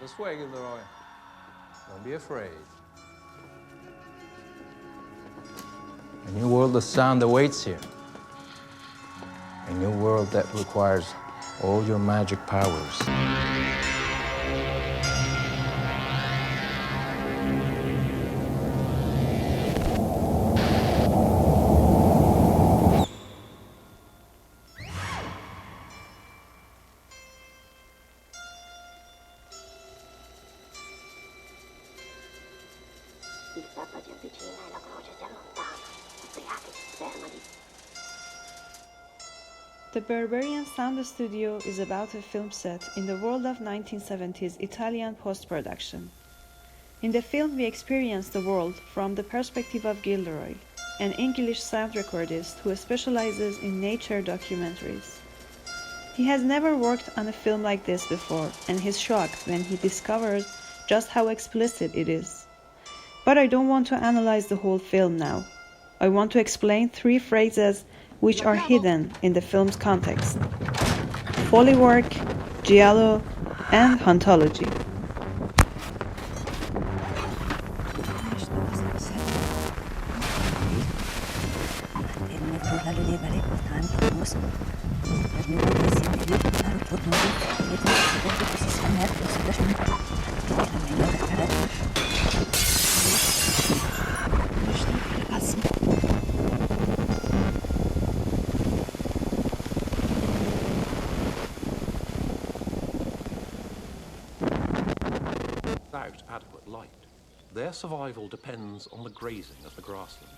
This way, Gilderoy. Don't be afraid. A new world of sound awaits here. A new world that requires all your magic powers. The Berberian Sound Studio is about a film set in the world of 1970s Italian post-production. In the film, we experience the world from the perspective of Gilderoy, an English sound recordist who specializes in nature documentaries. He has never worked on a film like this before, and he's shocked when he discovers just how explicit it is. But I don't want to analyze the whole film now. I want to explain 3 phrases which are hidden in the film's context: Foley work, giallo, and hauntology. Without adequate light, their survival depends on the grazing of the grassland.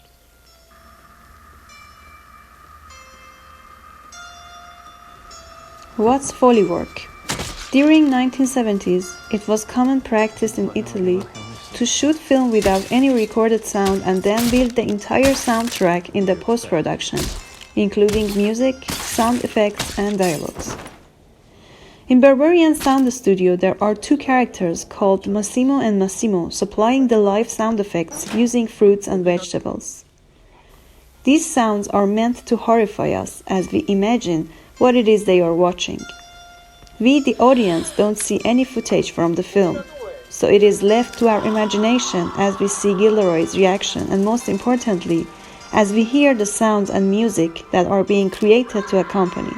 What's Foley work? During 1970s, it was common practice in Italy to shoot film without any recorded sound and then build the entire soundtrack in the post-production, including music, sound effects, and dialogues. In Berberian Sound Studio, there are 2 characters called Massimo and Massimo supplying the live sound effects using fruits and vegetables. These sounds are meant to horrify us as we imagine what it is they are watching. We, the audience, don't see any footage from the film, so it is left to our imagination as we see Gilderoy's reaction and, most importantly, as we hear the sounds and music that are being created to accompany.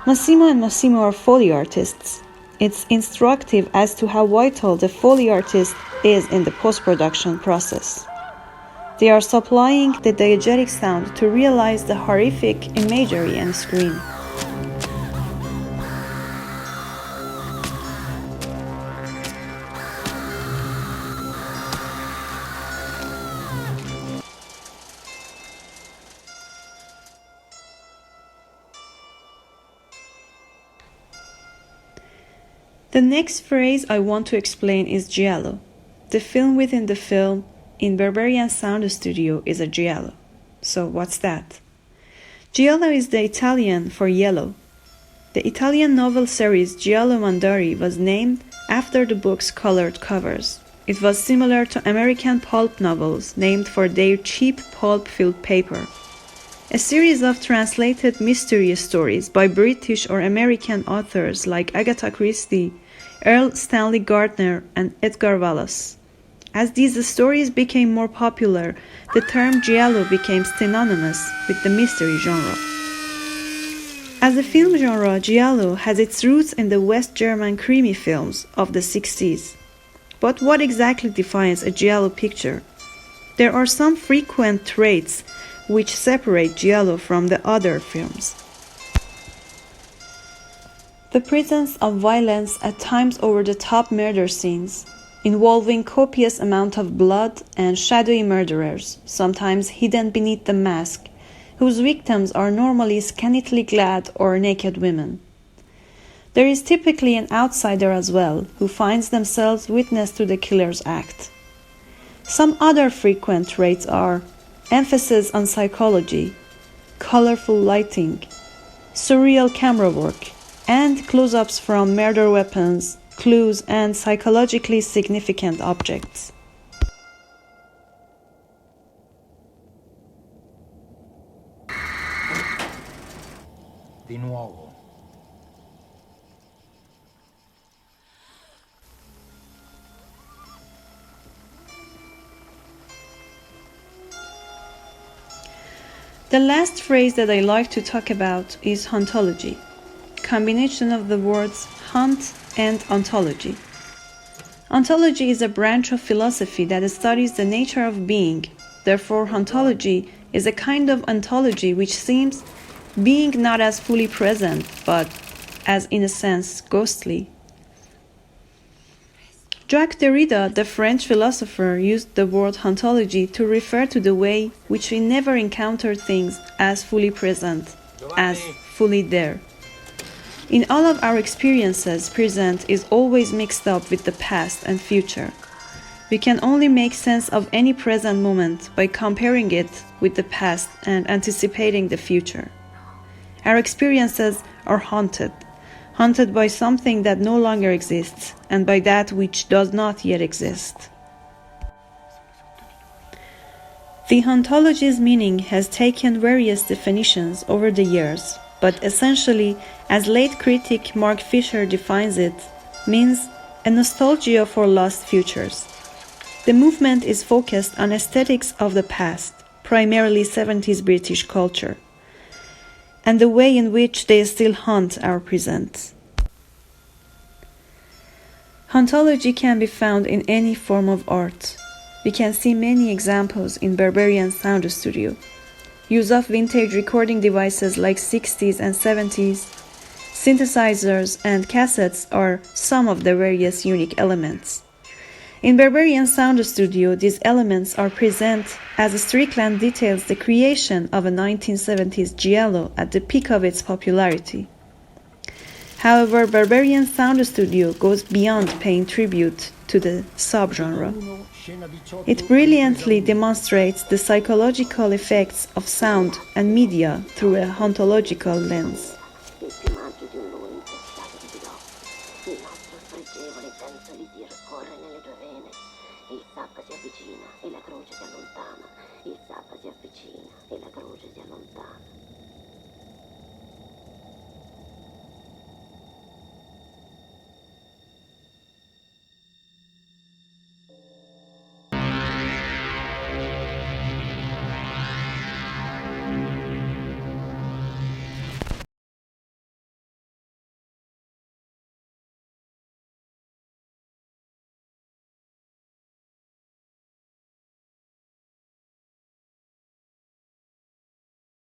Massimo and Massimo are Foley artists. It's instructive as to how vital the Foley artist is in the post-production process. They are supplying the diegetic sound to realize the horrific imagery and scream. The next phrase I want to explain is giallo. The film within the film in Berberian Sound Studio is a giallo. So what's that? Giallo is the Italian for yellow. The Italian novel series Giallo Mondari was named after the book's colored covers. It was similar to American pulp novels named for their cheap pulp-filled paper. A series of translated mystery stories by British or American authors like Agatha Christie, Earl Stanley Gardner, and Edgar Wallace. As these stories became more popular, the term giallo became synonymous with the mystery genre. As a film genre, giallo has its roots in the West German creamy films of the 60s. But what exactly defines a giallo picture? There are some frequent traits which separate giallo from the other films. The presence of violence, at times over-the-top murder scenes, involving copious amount of blood and shadowy murderers, sometimes hidden beneath the mask, whose victims are normally scantily clad or naked women. There is typically an outsider as well, who finds themselves witness to the killer's act. Some other frequent traits are emphasis on psychology, colorful lighting, surreal camera work, and close-ups from murder weapons, clues, and psychologically significant objects. Di nuovo. The last phrase that I like to talk about is hauntology, combination of the words haunt and ontology. Ontology is a branch of philosophy that studies the nature of being. Therefore, hauntology is a kind of ontology which seems being not as fully present, but as in a sense ghostly. Jacques Derrida, the French philosopher, used the word hauntology to refer to the way which we never encounter things as fully present, as fully there. In all of our experiences, present is always mixed up with the past and future. We can only make sense of any present moment by comparing it with the past and anticipating the future. Our experiences are haunted by something that no longer exists, and by that which does not yet exist. The hauntology's meaning has taken various definitions over the years, but essentially, as late critic Mark Fisher defines it, means a nostalgia for lost futures. The movement is focused on aesthetics of the past, primarily 70s British culture, and the way in which they still haunt our present. Hauntology can be found in any form of art. We can see many examples in Berberian sound studio. Use of vintage recording devices like 60s and 70s, synthesizers and cassettes are some of the various unique elements. In Berberian sound studio, these elements are present as Strickland details the creation of a 1970s giallo at the peak of its popularity. However, Berberian sound studio goes beyond paying tribute to the subgenre. It brilliantly demonstrates the psychological effects of sound and media through a hauntological lens.